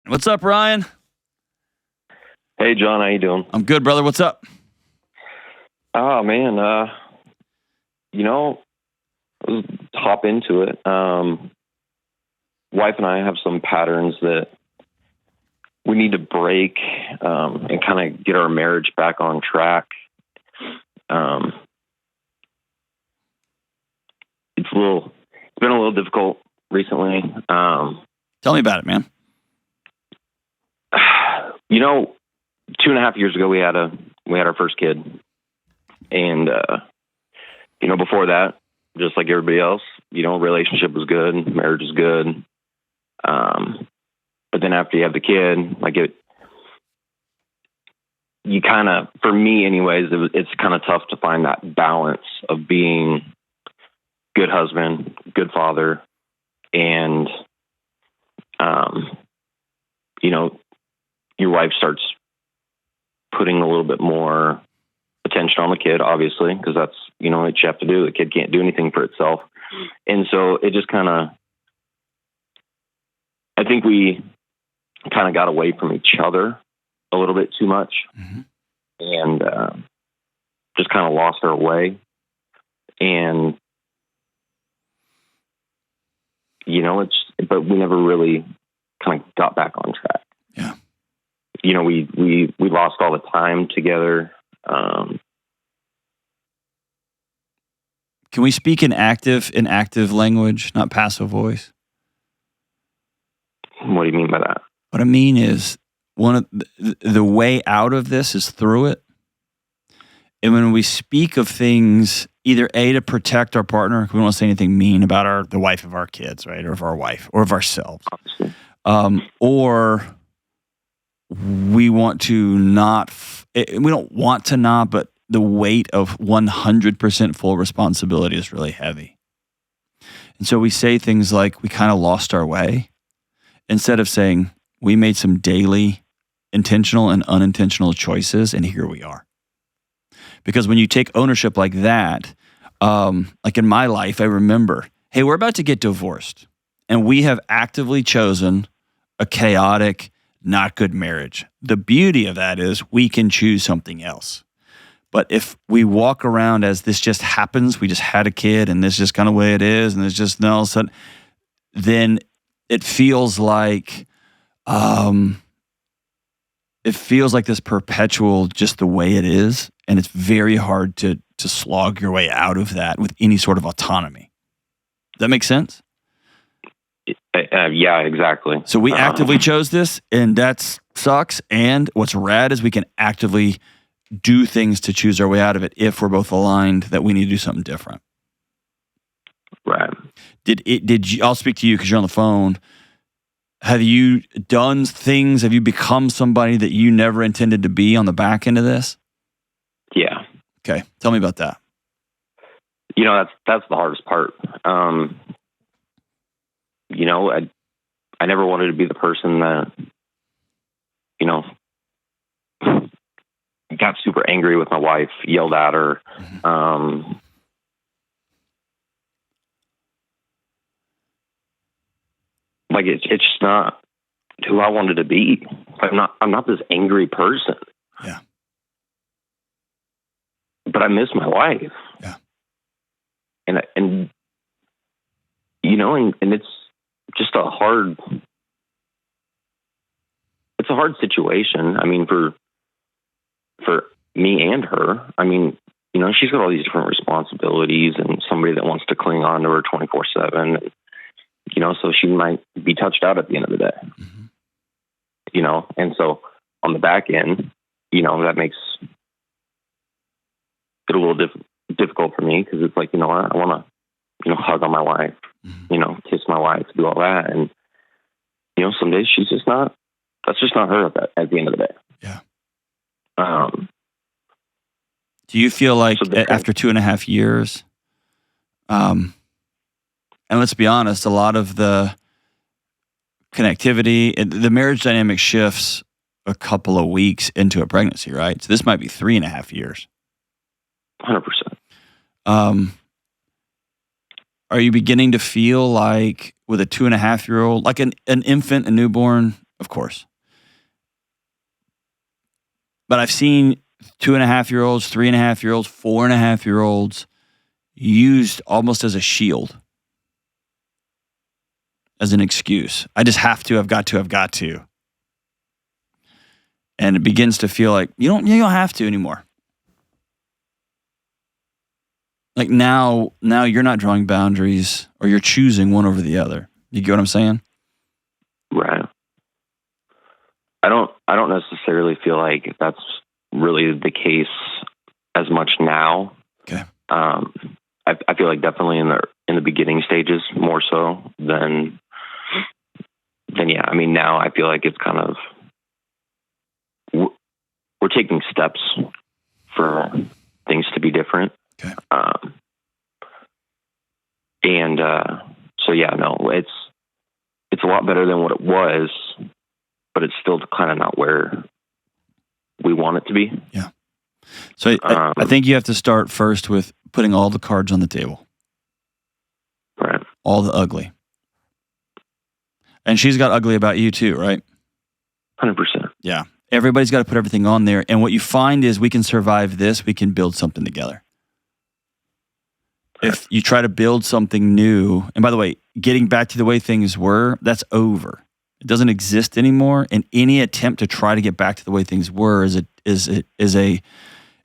What's up, Ryan? Hey, John, how you doing? I'm good, brother. What's up? Oh, man, let's hop into it. Wife and I have some patterns that we need to break and kind of get our marriage back on track. It's been a little difficult recently. Tell me about it, man. 2.5 years ago, we had our first kid. And, before that, just like everybody else, relationship was good, marriage was good. But then after you have the kid, you kind of, for me anyways, it's kind of tough to find that balance of being good husband, good father, and, your wife starts putting a little bit more attention on the kid, obviously, because that's, what you have to do. The kid can't do anything for itself. And so it just I think we kind of got away from each other a little bit too much, and just kind of lost our way. And, but we never really kind of got back on track. Yeah. We lost all the time together. Can we speak in active language, not passive voice? What do you mean by that? What I mean is one of the way out of this is through it. And when we speak of things, either A, to protect our partner, we don't want to say anything mean about the wife of our kids, right? Or of our wife, or of ourselves. Or we want to not, we don't want to not, but the weight of 100% full responsibility is really heavy. And so we say things like, we kind of lost our way, instead of saying, we made some daily intentional and unintentional choices, and here we are. Because when you take ownership like that, like in my life, I remember, hey, we're about to get divorced, and we have actively chosen a chaotic, not good marriage. The beauty of that is we can choose something else. But if we walk around as this just happens, we just had a kid and this is just kind of the way it is, and there's just no sudden, then it feels like this perpetual just the way it is, and it's very hard to slog your way out of that with any sort of autonomy. Does that make sense? Yeah, exactly. So we actively chose this, and that sucks. And what's rad is we can actively do things to choose our way out of it if we're both aligned that we need to do something different. Right. Did you? I'll speak to you because you're on the phone. Have you done things? Have you become somebody that you never intended to be on the back end of this? Yeah. Okay, tell me about that. That's the hardest part. I never wanted to be the person that, got super angry with my wife, yelled at her. It's just not who I wanted to be. I'm not this angry person. Yeah. But I miss my wife. Yeah. And it's just a hard situation. I mean, for me and her, I mean, she's got all these different responsibilities and somebody that wants to cling on to her 24/7. So she might be touched out at the end of the day. And so on the back end, that makes it a little difficult for me, because it's like, I want to, hug on my wife, kiss my wife, do all that. And, some days that's just not her at the end of the day. Yeah. Do you feel like after 2.5 years, and let's be honest, a lot of the connectivity, the marriage dynamic shifts a couple of weeks into a pregnancy, right? So this might be 3.5 years. 100%. Are you beginning to feel like with a 2.5-year-old, like an infant, a newborn, of course. But I've seen 2.5-year-olds, 3.5-year-olds, 4.5-year-olds used almost as a shield, as an excuse. I just have to, I've got to. And it begins to feel like you don't have to anymore. Like now you're not drawing boundaries, or you're choosing one over the other. You get what I'm saying? Right. I don't necessarily feel like that's really the case as much now. Okay. I feel like definitely in the beginning stages more so than yeah. I mean, now I feel like it's kind of we're taking steps for things to be different. Okay. So yeah, no, it's a lot better than what it was, but it's still kind of not where we want it to be. Yeah. So I think you have to start first with putting all the cards on the table. Right. All the ugly. And she's got ugly about you too, right? 100%. Yeah. Everybody's got to put everything on there. And what you find is we can survive this, we can build something together. If you try to build something new, and by the way, getting back to the way things were, that's over. It doesn't exist anymore. And any attempt to try to get back to the way things were it's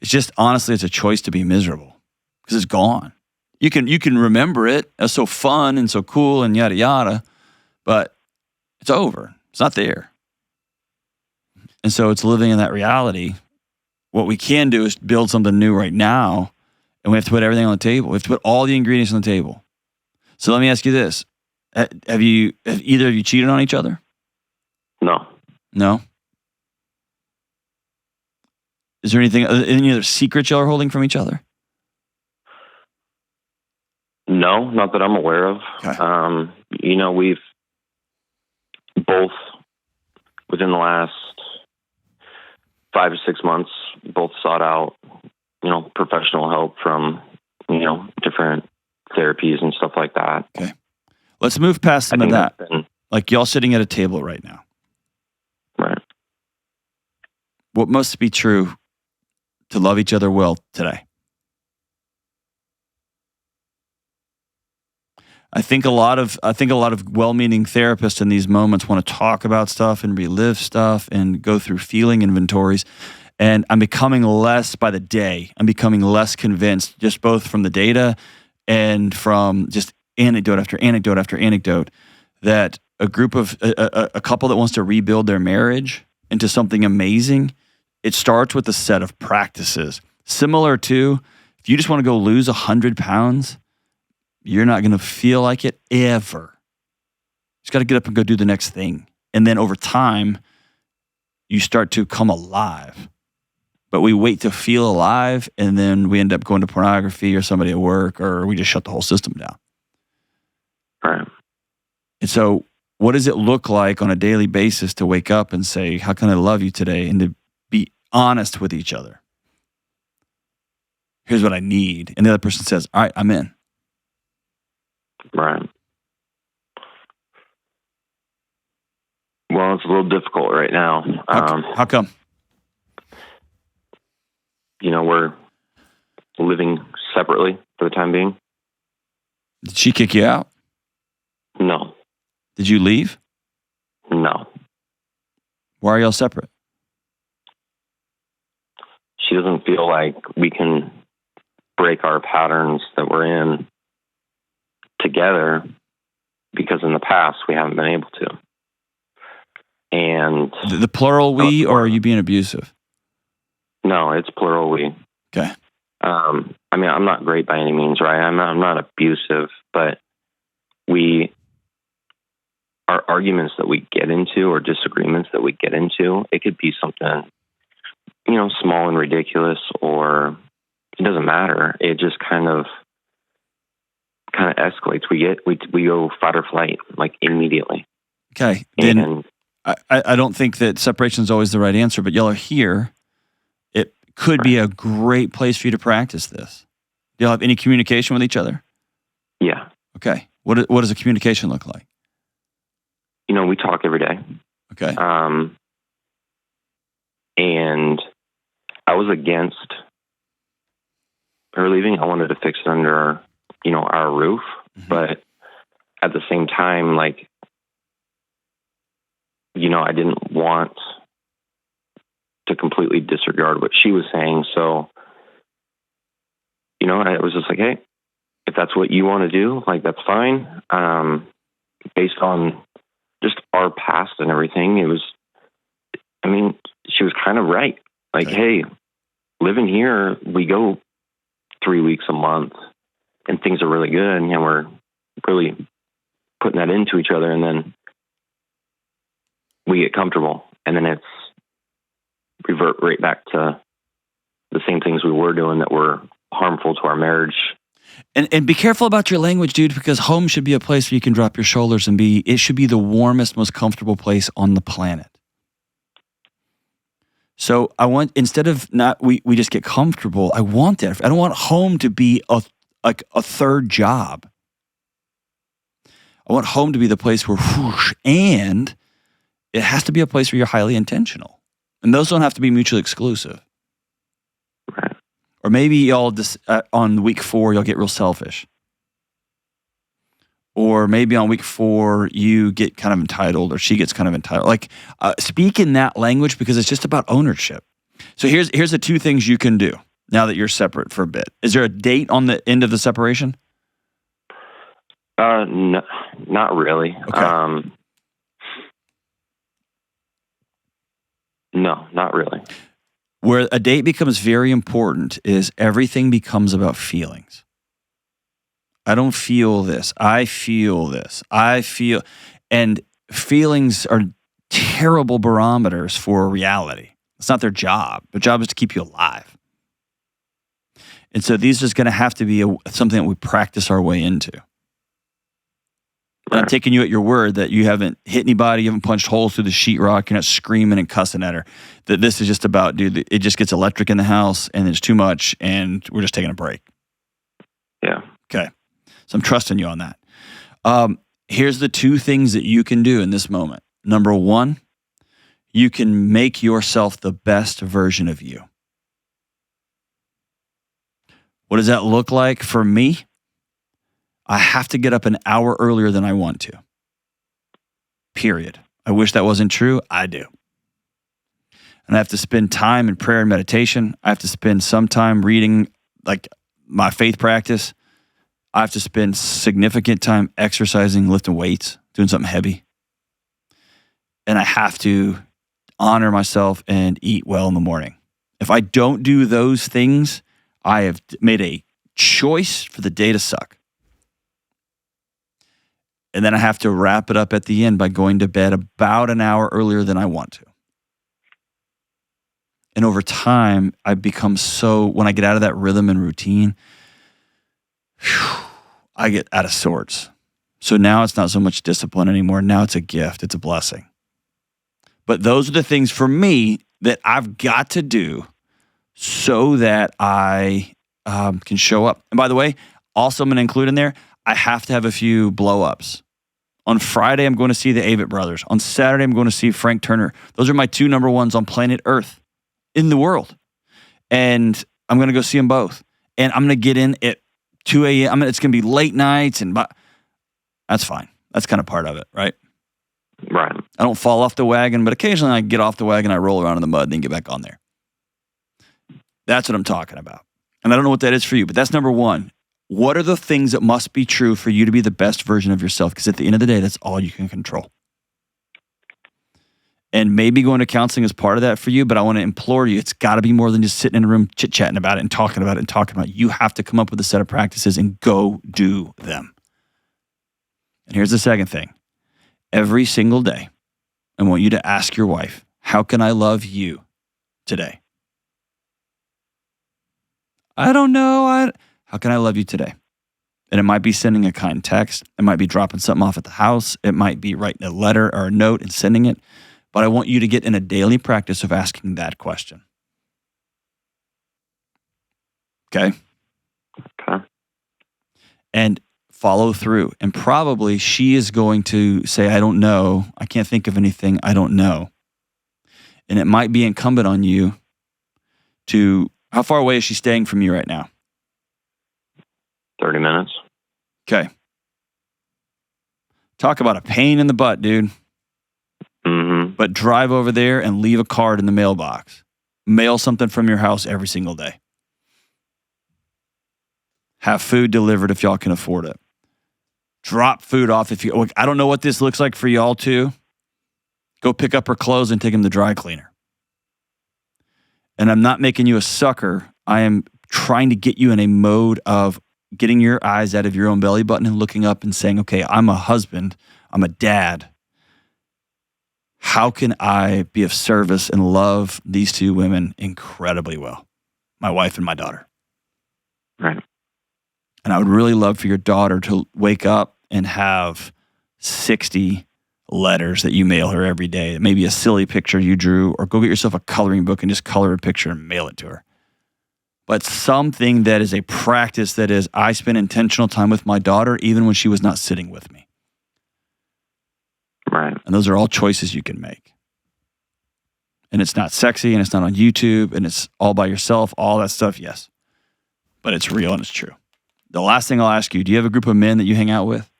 just honestly, it's a choice to be miserable because it's gone. You can remember it as so fun and so cool and yada yada, but it's over. It's not there. And so it's living in that reality. What we can do is build something new right now. And we have to put everything on the table. We have to put all the ingredients on the table. So let me ask you this. Have either of you cheated on each other? No. No? Is there any other secrets y'all are holding from each other? No, not that I'm aware of. Okay. We've both, within the last 5 or 6 months, both sought out professional help from, different therapies and stuff like that. Okay. Let's move past some of that. Like y'all sitting at a table right now. Right. What must be true to love each other well today? I think a lot of well-meaning therapists in these moments want to talk about stuff and relive stuff and go through feeling inventories. And I'm becoming less by the day. I'm becoming less convinced, just both from the data and from just anecdote after anecdote after anecdote, that a couple that wants to rebuild their marriage into something amazing, it starts with a set of practices. Similar to, if you just want to go lose 100 pounds, you're not going to feel like it ever. You just got to get up and go do the next thing. And then over time, you start to come alive. But we wait to feel alive, and then we end up going to pornography or somebody at work, or we just shut the whole system down. Right. And so what does it look like on a daily basis to wake up and say, how can I love you today? And to be honest with each other. Here's what I need. And the other person says, all right, I'm in. Right. Well, it's a little difficult right now. How come? We're living separately for the time being. Did she kick you out? No. Did you leave? No. Why are y'all separate? She doesn't feel like we can break our patterns that we're in together because in the past we haven't been able to. And the plural we, or are you being abusive? No, it's plural we. Okay. I'm not great by any means, right? I'm not abusive, but our arguments that we get into or disagreements that we get into, it could be something, small and ridiculous, or it doesn't matter. It just kind of escalates. We go fight or flight, like immediately. Okay. Then I don't think that separation is always the right answer, but y'all are here. It could be a great place for you to practice this. Do y'all have any communication with each other? Yeah. Okay. What does a communication look like? We talk every day. Okay. And I was against her leaving. I wanted to fix it under, our roof. Mm-hmm. But at the same time, like, I didn't want to completely disregard what she was saying. So, I was just like, hey, if that's what you want to do, like, that's fine. Based on just our past and everything, she was kind of right. Like, Okay. hey, living here, we go 3 weeks a month and things are really good. And we're really putting that into each other. And then we get comfortable. And then it's revert right back to the same things we were doing that were harmful to our marriage. And be careful about your language, dude, because home should be a place where you can drop your shoulders and it should be the warmest, most comfortable place on the planet. So I want, instead of we just get comfortable, I want that. I don't want home to be a third job. I want home to be the place where whoosh, and it has to be a place where you're highly intentional. And those don't have to be mutually exclusive. Right. Or maybe y'all on week 4, y'all get real selfish. Or maybe on week 4, you get kind of entitled, or she gets kind of entitled. Like, speak in that language, because it's just about ownership. So here's the 2 things you can do now that you're separate for a bit. Is there a date on the end of the separation? No, not really. Okay. No, not really. Where a date becomes very important is everything becomes about feelings. I don't feel this. I feel this. And feelings are terrible barometers for reality. It's not their job. Their job is to keep you alive. And so these are just going to have to be something that we practice our way into. Right. I'm taking you at your word that you haven't hit anybody, you haven't punched holes through the sheetrock, you're not screaming and cussing at her. That this is just about, dude, it just gets electric in the house and it's too much and we're just taking a break. Yeah. Okay. So I'm trusting you on that. Here's the 2 things that you can do in this moment. Number 1, you can make yourself the best version of you. What does that look like for me? I have to get up an hour earlier than I want to. Period. I wish that wasn't true. I do. And I have to spend time in prayer and meditation. I have to spend some time reading, like, my faith practice. I have to spend significant time exercising, lifting weights, doing something heavy. And I have to honor myself and eat well in the morning. If I don't do those things, I have made a choice for the day to suck. And then I have to wrap it up at the end by going to bed about an hour earlier than I want to. And over time, I become when I get out of that rhythm and routine, I get out of sorts. So now it's not so much discipline anymore. Now it's a gift. It's a blessing. But those are the things for me that I've got to do so that I can show up. And by the way, also I'm going to include in there, I have to have a few blow-ups. On Friday, I'm going to see the Avett Brothers. On Saturday, I'm going to see Frank Turner. Those are my 2 number 1s on planet Earth in the world. And I'm going to go see them both. And I'm going to get in at 2 a.m. It's going to be late nights. That's fine. That's kind of part of it, right? Right. I don't fall off the wagon, but occasionally I get off the wagon, I roll around in the mud, and then get back on there. That's what I'm talking about. And I don't know what that is for you, but that's number 1. What are the things that must be true for you to be the best version of yourself? Because at the end of the day, that's all you can control. And maybe going to counseling is part of that for you, but I want to implore you, it's got to be more than just sitting in a room chit-chatting about it and talking about it and talking about it. You have to come up with a set of practices and go do them. And here's the second thing. Every single day, I want you to ask your wife, how can I love you today? I don't know. How can I love you today? And it might be sending a kind text. It might be dropping something off at the house. It might be writing a letter or a note and sending it. But I want you to get in a daily practice of asking that question. Okay? Okay. And follow through. And probably she is going to say, I don't know. I can't think of anything. I don't know. And it might be incumbent on you to, how far away is she staying from you right now? 30 minutes. Okay. Talk about a pain in the butt, dude. Mm-hmm. But drive over there and leave a card in the mailbox. Mail something from your house every single day. Have food delivered if y'all can afford it. Drop food off if you, I don't know what this looks like for y'all too. Go pick up her clothes and take them to the dry cleaner. And I'm not making you a sucker. I am trying to get you in a mode of getting your eyes out of your own belly button and looking up and saying, okay, I'm a husband. I'm a dad. How can I be of service and love these two women incredibly well? My wife and my daughter. Right. And I would really love for your daughter to wake up and have 60 letters that you mail her every day. Maybe a silly picture you drew, or go get yourself a coloring book and just color a picture and mail it to her. But something that is a practice that is, I spend intentional time with my daughter even when she was not sitting with me. Right. And those are all choices you can make. And it's not sexy, and it's not on YouTube, and it's all by yourself, all that stuff, yes. But it's real and it's true. The last thing I'll ask you, do you have a group of men that you hang out with?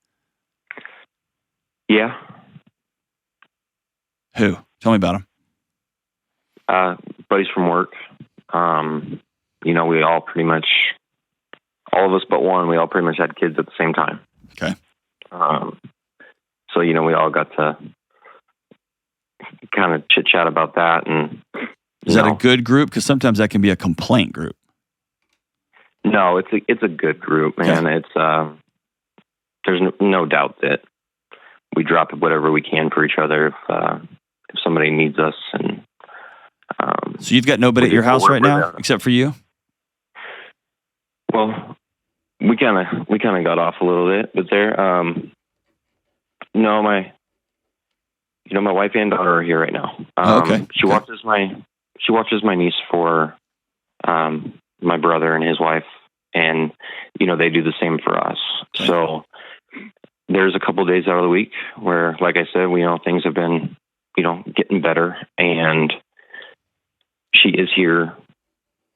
Yeah. Who? Tell me about them. Buddies from work. We all pretty much, all of us but one, we all pretty much had kids at the same time. Okay. So, we all got to kind of chit chat about that. And is that a good group? Because sometimes that can be a complaint group. No, it's a good group, man. Okay. It's there's no doubt that we drop whatever we can for each other if somebody needs us. And so you've got nobody at your house right now except for you? Well, we kind of got off a little bit, but there. No, my wife and daughter are here right now. Okay. She watches my niece for my brother and his wife, and they do the same for us. Okay. So there's a couple of days out of the week where, like I said, things have been getting better, and she is here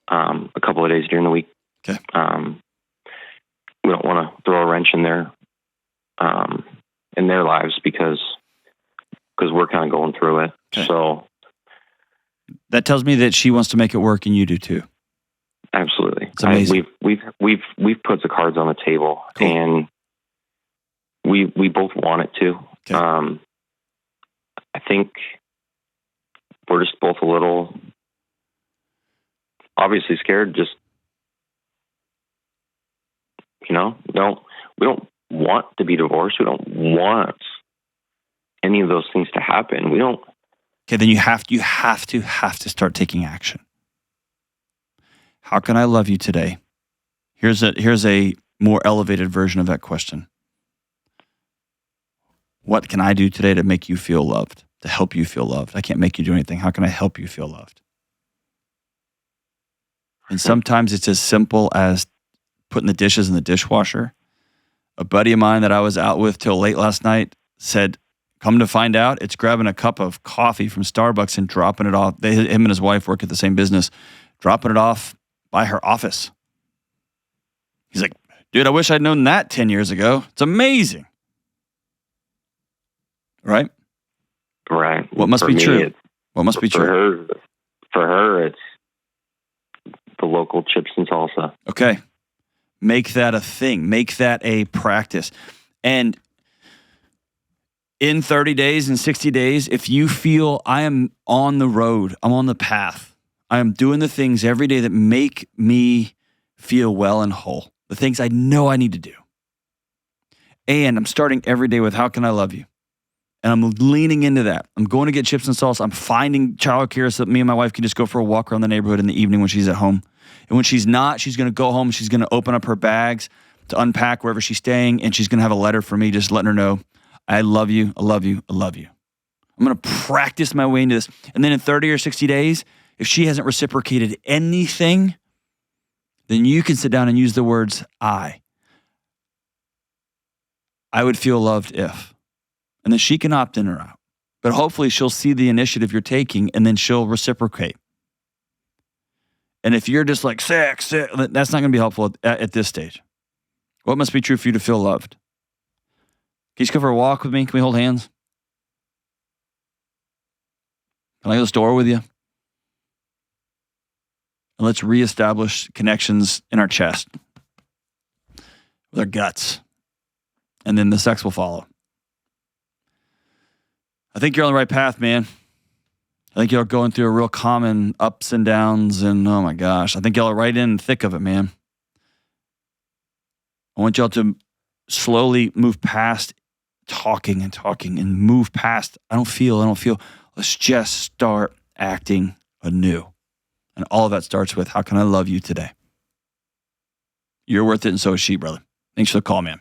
a couple of days during the week. Okay. We don't want to throw a wrench in their lives because we're kind of going through it. Okay. So that tells me that she wants to make it work, and you do too. Absolutely. It's amazing. We've put the cards on the table, cool. And we both want it to. Okay. I think we're just both a little obviously scared. Just we don't want to be divorced. We don't want any of those things to happen. We don't. Okay, then you have to start taking action. How can I love you today? Here's a more elevated version of that question. What can I do today to make you feel loved, to help you feel loved? I can't make you do anything. How can I help you feel loved? And sometimes it's as simple as putting the dishes in the dishwasher. A buddy of mine that I was out with till late last night said, come to find out, it's grabbing a cup of coffee from Starbucks and dropping it off. Him and his wife work at the same business, dropping it off by her office. He's like, dude, I wish I'd known that 10 years ago. It's amazing. Right? Right. What must be true? What must be true? For her, it's the local chips and salsa. Okay. Make that a thing. Make that a practice. And in 30 days and 60 days, if you feel I am on the road, I'm on the path, I am doing the things every day that make me feel well and whole, the things I know I need to do. And I'm starting every day with, how can I love you? And I'm leaning into that. I'm going to get chips and salsa. I'm finding childcare so that me and my wife can just go for a walk around the neighborhood in the evening when she's at home. And when she's not, she's going to go home. She's going to open up her bags to unpack wherever she's staying. And she's going to have a letter for me, just letting her know, I love you, I love you, I love you. I'm going to practice my way into this. And then in 30 or 60 days, if she hasn't reciprocated anything, then you can sit down and use the words I. I would feel loved if. And then she can opt in or out. But hopefully she'll see the initiative you're taking and then she'll reciprocate. And if you're just like, sick, that's not going to be helpful at this stage. What must be true for you to feel loved? Can you just go for a walk with me? Can we hold hands? Can I go to the store with you? And let's reestablish connections in our chest, with our guts. And then the sex will follow. I think you're on the right path, man. I think you're going through a real common ups and downs, and oh my gosh, I think y'all are right in the thick of it, man. I want y'all to slowly move past talking and move past, I don't feel. Let's just start acting anew. And all of that starts with, how can I love you today? You're worth it, and so is she, brother. Thanks for the call, man.